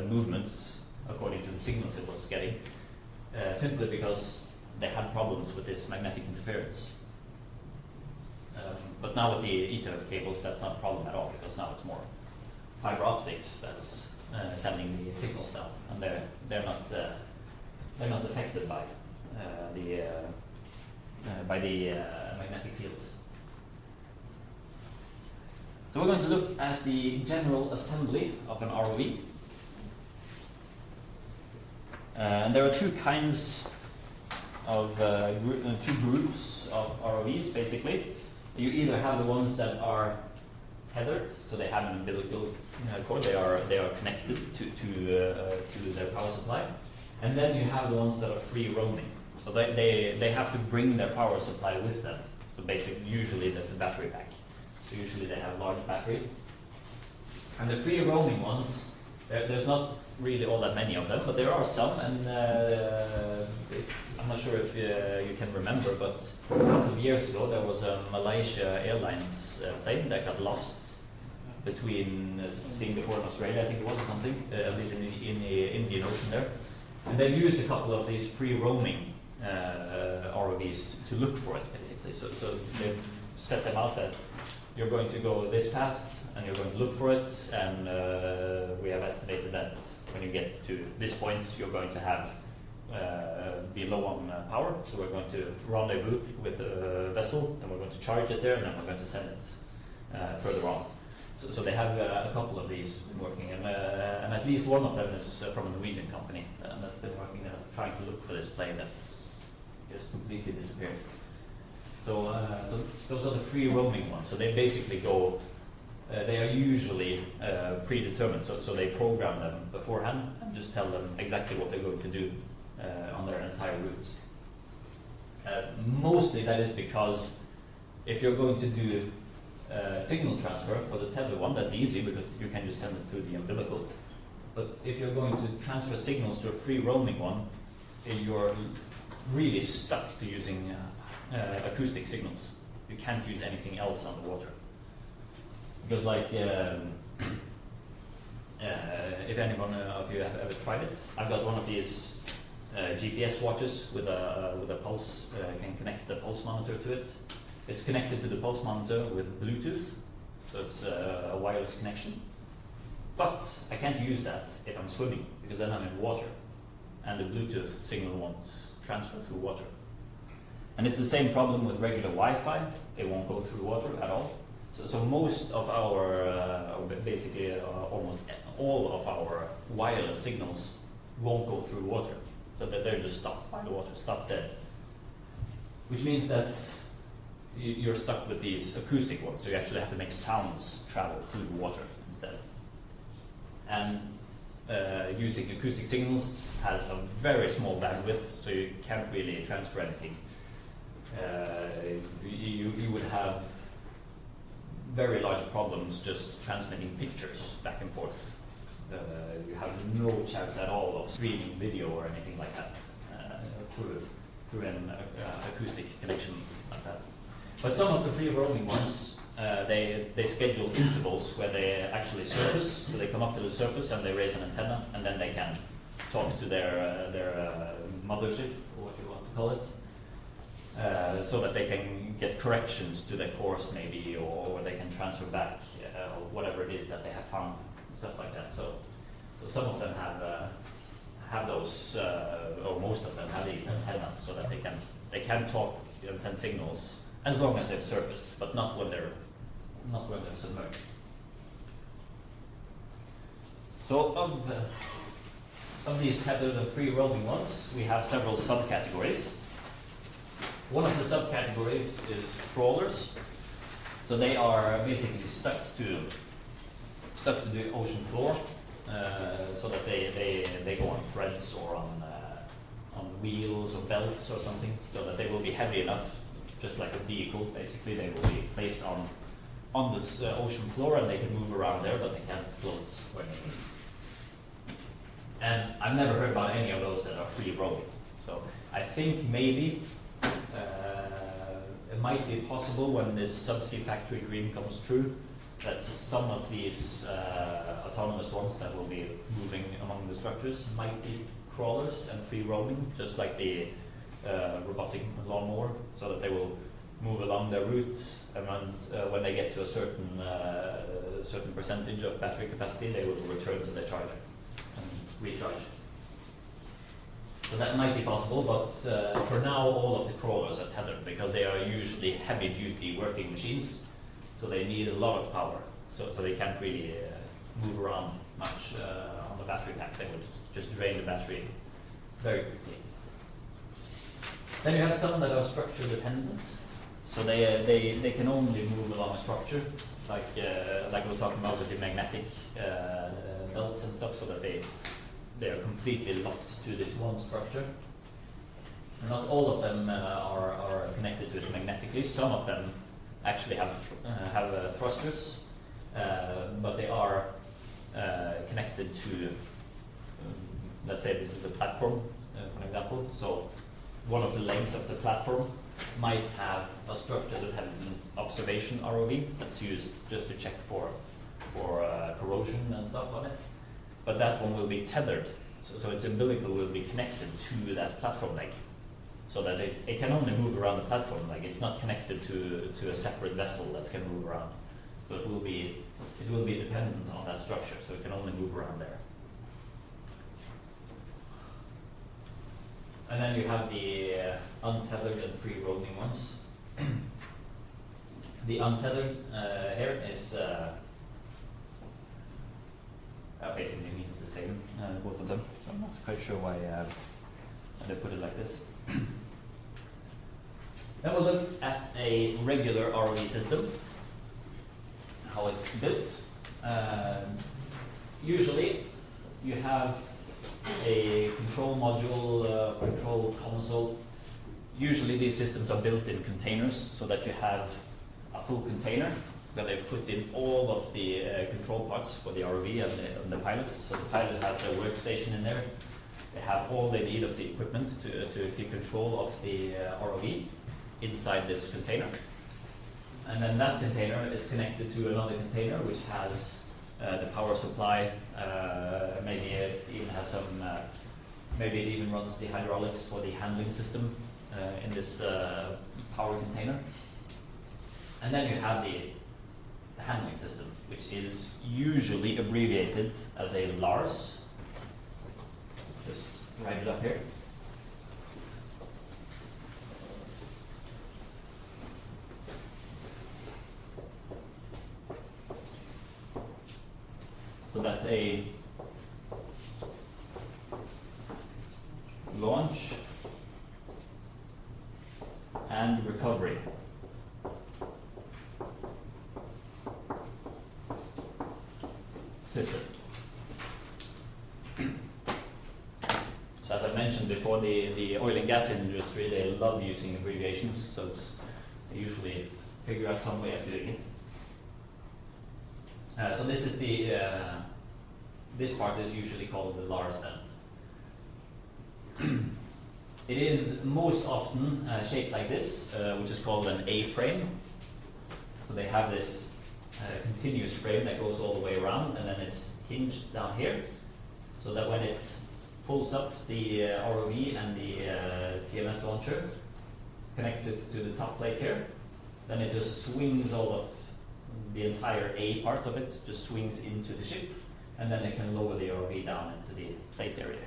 movements according to the signals it was getting, simply because they had problems with this magnetic interference. But now with the Ethernet cables, that's not a problem at all, because now it's more fiber optics that's sending the signals down, and they're not affected by the magnetic fields. So we're going to look at the general assembly of an ROV. And there are two kinds of two groups of ROVs basically. You either have the ones that are tethered, so they have an umbilical cord, they are connected to their power supply, and then you have the ones that are free roaming. So they have to bring their power supply with them. So basically, usually there's a battery pack. So usually they have a large battery. And the free roaming ones, there's not really all that many of them, but there are some. And I'm not sure if you can remember, but a couple of years ago there was a Malaysia Airlines plane that got lost between Singapore and Australia, I think it was, or something, at least in the Indian Ocean there. And they've used a couple of these free roaming ROVs to look for it, basically. So they've set them out that you're going to go this path and you're going to look for it, and we have estimated that when you get to this point you're going to have be low on power, so we're going to rendezvous with the vessel, and we're going to charge it there, and then we're going to send it further on. So they have a couple of these working, and at least one of them is from a Norwegian company that's been working there, trying to look for this plane that's just completely disappeared. So those are the free roaming ones. So they basically go, they are usually predetermined, so they program them beforehand and just tell them exactly what they're going to do on their entire routes. Mostly that is because if you're going to do signal transfer for the tether one, that's easy because you can just send it through the umbilical. But if you're going to transfer signals to a free roaming one, you're really stuck to using acoustic signals. You can't use anything else underwater. Because like, if anyone of you have ever tried it, I've got one of these GPS watches with a pulse, can connect the pulse monitor to it. It's connected to the pulse monitor with Bluetooth, so it's a wireless connection. But I can't use that if I'm swimming, because then I'm in water, and the Bluetooth signal won't transfer through water. And it's the same problem with regular Wi-Fi. It won't go through water at all. So most of our, basically almost all of our wireless signals won't go through water. So that they're just stopped by the water, stopped dead. Which means that you're stuck with these acoustic ones, so you actually have to make sounds travel through the water instead. And using acoustic signals has a very small bandwidth, so you can't really transfer anything. You would have very large problems just transmitting pictures back and forth. You have no chance at all of streaming video or anything like that through an acoustic connection like that. But some of the free roaming ones, they schedule intervals where they actually surface, so they come up to the surface and they raise an antenna, and then they can talk to their mothership, or what you want to call it, so that they can get corrections to their course maybe, or they can transfer back or whatever it is that they have found, stuff like that. So some of them have those, or most of them have these antennas, so that they can talk and send signals as long as they've surfaced, but not when they're submerged. So of these tethered and free roaming ones, we have several subcategories. One of the subcategories is trawlers. So they are basically stuck to the ocean floor, so that they go on threads or on wheels or belts or something, so that they will be heavy enough, just like a vehicle. Basically, they will be placed on this ocean floor, and they can move around there, but they can't float where they need. And I've never heard about any of those that are free roaming. So I think maybe it might be possible when this Subsea factory green comes true, that some of these autonomous ones that will be moving among the structures might be crawlers and free roaming, just like the robotic lawnmower, so that they will move along their route, and when they get to a certain percentage of battery capacity, they will return to their charger and recharge. So that might be possible, but for now all of the crawlers are tethered, because they are usually heavy-duty working machines, so they need a lot of power. So they can't really move around much on the battery pack. They would just drain the battery very quickly. Then you have some that are structure dependent. So they can only move along a structure, like I was talking about with the magnetic belts and stuff, so that they are completely locked to this one structure. And not all of them are connected to it magnetically. Some of them actually have thrusters, but they are connected to, let's say this is a platform, for example. So one of the legs of the platform might have a structure-dependent observation ROV that's used just to check for corrosion and stuff on it. But that one will be tethered, so its umbilical will be connected to that platform leg, so that it can only move around the platform leg. It's not connected to a separate vessel that can move around. So it will be dependent on that structure, so it can only move around there. And then you have the untethered and free roaming ones. The untethered here is basically means the same, both of them. I'm not quite sure why they put it like this. Then we'll look at a regular ROV system, how it's built. Usually you have a control module, control console. Usually these systems are built in containers, so that you have a full container where they put in all of the control parts for the ROV and the pilots. So the pilot has their workstation in there. They have all they need of the equipment to keep control of the ROV inside this container. And then that container is connected to another container which has the power supply. Maybe it even has some, maybe it even runs the hydraulics for the handling system in this power container. And then you have the handling system, which is usually abbreviated as a LARS. Just write it up here. So that's a launch and recovery system. So as I mentioned before, the oil and gas industry, they love using abbreviations, so they usually figure out some way of doing it. So this is the this part is usually called the LARS then. It is most often shaped like this, which is called an A-frame. So they have this continuous frame that goes all the way around, and then it's hinged down here, so that when it pulls up the ROV and the TMS launcher, connects it to the top plate here, then it just swings all of the entire A part of it, just swings into the ship, and then it can lower the ROV down into the plate area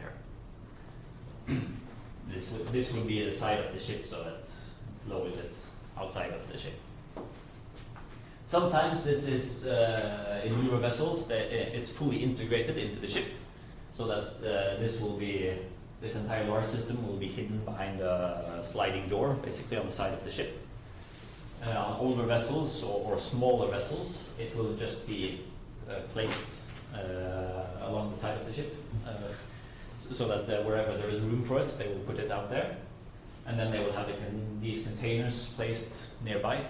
here. This would be the side of the ship, so that lowers it outside of the ship. Sometimes this is, in newer vessels, it's fully integrated into the ship, so that this entire LAR system will be hidden behind a sliding door, basically on the side of the ship. On older vessels or smaller vessels, it will just be placed along the side of the ship, so that wherever there is room for it, they will put it out there. And then they will have these containers placed nearby.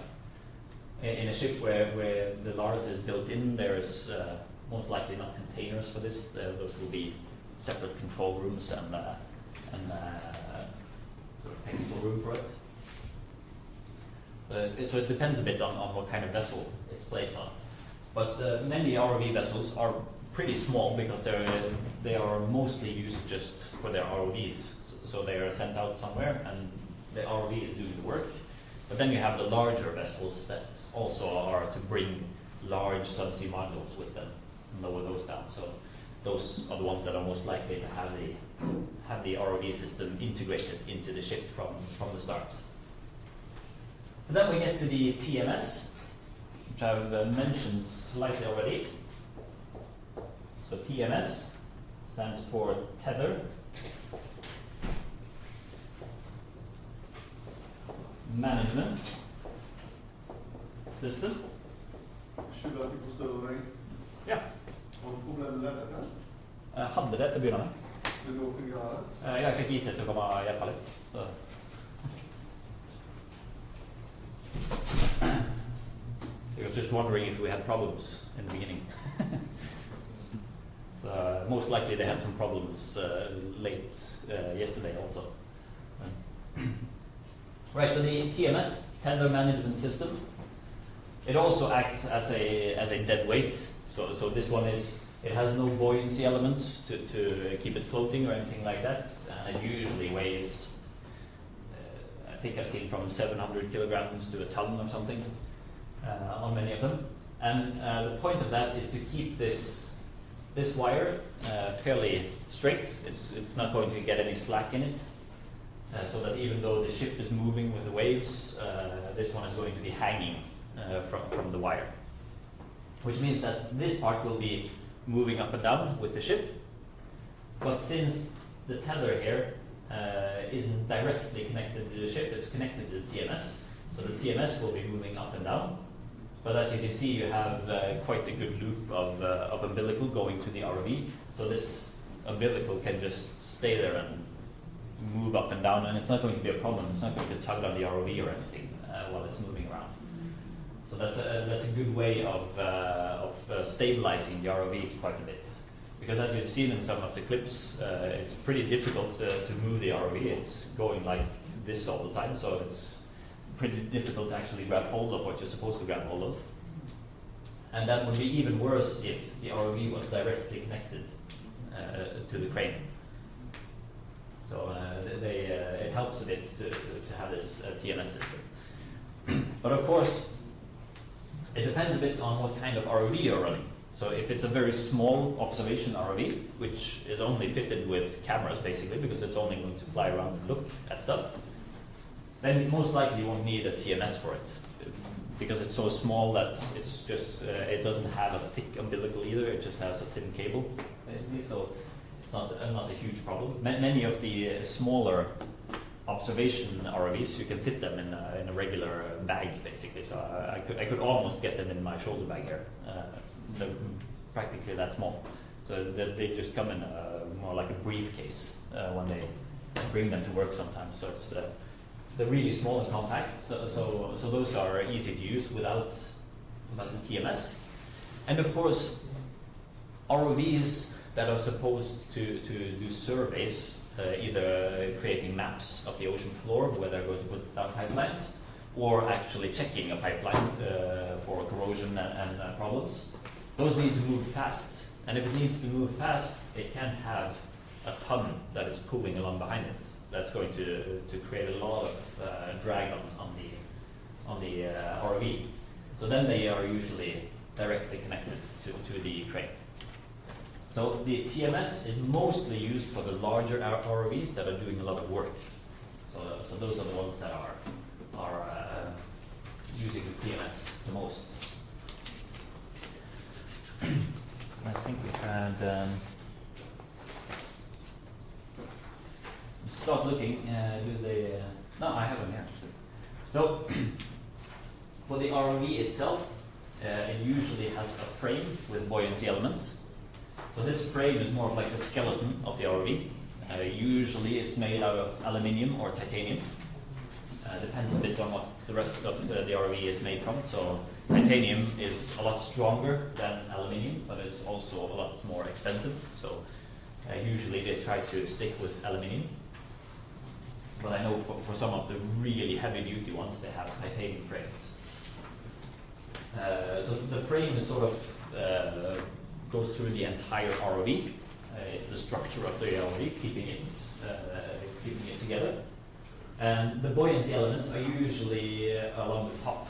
In a ship where the LARS is built in, there's most likely not containers for this. Those will be separate control rooms and sort of technical room for it. So it depends a bit on what kind of vessel it's placed on. But many ROV vessels are pretty small because they are mostly used just for their ROVs. So they are sent out somewhere and the ROV is doing the work. But then you have the larger vessels that also are to bring large subsea modules with them and lower those down. So those are the ones that are most likely to have the ROV system integrated into the ship from the start. And then we get to the TMS, which I've mentioned slightly already. So TMS stands for tether, management system. Skylder at de forstår deg. Ja. Har du problemer med dette? Jeg hadde det til å begynne med. Det nå fungerer det? Jeg fikk IT til å komme og hjelpe litt. Så. I was just wondering if we had problems in the beginning. So most likely they had some problems late yesterday also. Right, so the TMS, Tender Management System, it also acts as a dead weight. So this one it has no buoyancy elements to keep it floating or anything like that. It usually weighs, I think I've seen from 700 kilograms to a ton or something on many of them. And the point of that is to keep this wire fairly straight. It's not going to get any slack in it. So that even though the ship is moving with the waves, this one is going to be hanging from the wire. Which means that this part will be moving up and down with the ship. But since the tether here isn't directly connected to the ship, it's connected to the TMS. So the TMS will be moving up and down. But as you can see, you have quite a good loop of umbilical going to the ROV. So this umbilical can just stay there and move up and down, and it's not going to be a problem. It's not going to tug on the ROV or anything while it's moving around. So that's a good way of stabilizing the ROV quite a bit. Because as you've seen in some of the clips, it's pretty difficult to move the ROV. It's going like this all the time, so it's pretty difficult to actually grab hold of what you're supposed to grab hold of. And that would be even worse if the ROV was directly connected to the crane. So it helps a bit to have this TMS system. But of course, it depends a bit on what kind of ROV you're running. So if it's a very small observation ROV, which is only fitted with cameras basically, because it's only going to fly around and look at stuff, then most likely you won't need a TMS for it. Because it's so small that it's just, it doesn't have a thick umbilical either, it just has a thin cable basically. So it's not a huge problem. Many of the smaller observation ROVs, you can fit them in a regular bag, basically. So I could almost get them in my shoulder bag here. They're practically that small. So they just come in more like a briefcase when they bring them to work sometimes. So it's they're really small and compact. So those are easy to use without the TMS. And of course, ROVs that are supposed to do surveys, either creating maps of the ocean floor where they're going to put down pipelines, or actually checking a pipeline for corrosion and problems. Those need to move fast, and if it needs to move fast, it can't have a ton that is pulling along behind it. That's going to create a lot of drag on the ROV. So then they are usually directly connected to the crane. So the TMS is mostly used for the larger ROVs that are doing a lot of work. So those are the ones that are using the TMS the most. I think we had. Start looking. Do they? No, I have them here. So for the ROV itself, it usually has a frame with buoyancy elements. So this frame is more of like the skeleton of the ROV. Usually it's made out of aluminium or titanium. Depends a bit on what the rest of the ROV is made from. So titanium is a lot stronger than aluminium, but it's also a lot more expensive. So usually they try to stick with aluminium. But I know for some of the really heavy duty ones, they have titanium frames. So the frame is sort of goes through the entire ROV. It's the structure of the ROV, keeping it together. And the buoyancy elements are usually along the top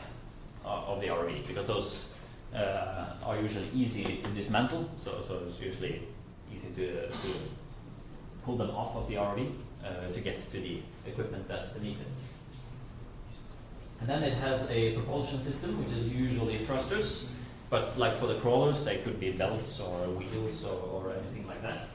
of the ROV, because those are usually easy to dismantle. So it's usually easy to pull them off of the ROV to get to the equipment that's beneath it. And then it has a propulsion system, which is usually thrusters. But like for the crawlers, they could be belts or wheels or anything like that.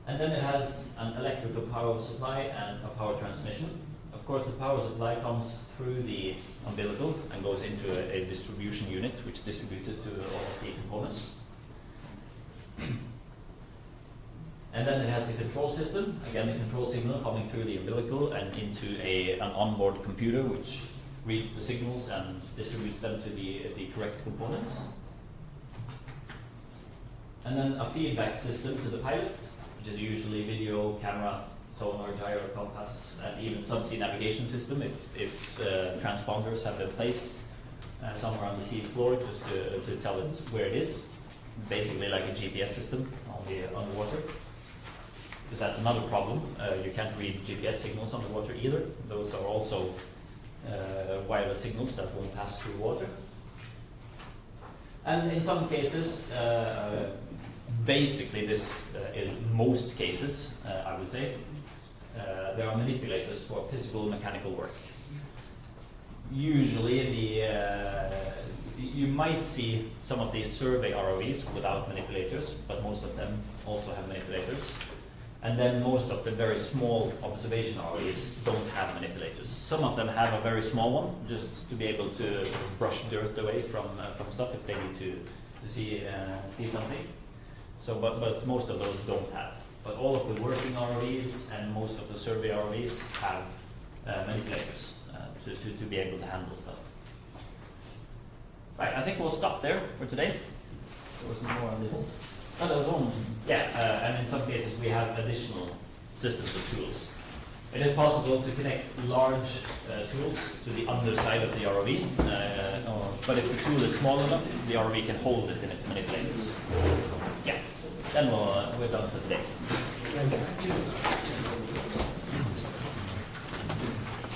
And then it has an electrical power supply and a power transmission. Of course, the power supply comes through the umbilical and goes into a distribution unit, which distributes it to all of the components. And then it has the control system. Again, the control signal coming through the umbilical and into an onboard computer, which reads the signals and distributes them to the correct components. And then a feedback system to the pilot, which is usually video, camera, sonar, gyro, compass, and even subsea navigation system if transponders have been placed somewhere on the sea floor just to tell it where it is. Basically like a GPS system on the underwater. Because that's another problem. You can't read GPS signals underwater either. Those are also wireless signals that won't pass through water. And in some cases, basically this is most cases, I would say, there are manipulators for physical mechanical work. Usually you might see some of these survey ROVs without manipulators, but most of them also have manipulators. And then most of the very small observation ROVs don't have manipulators. Some of them have a very small one, just to be able to brush dirt away from stuff if they need to see something. So, but most of those don't have. But all of the working ROVs and most of the survey ROVs have manipulators to be able to handle stuff. Right, I think we'll stop there for today. There was more on this. Oh, there was one. Yeah, and in some cases we have additional systems of tools. It is possible to connect large tools to the underside of the ROV, but if the tool is small enough, the ROV can hold it in its manipulators. Yeah, then we're done for today.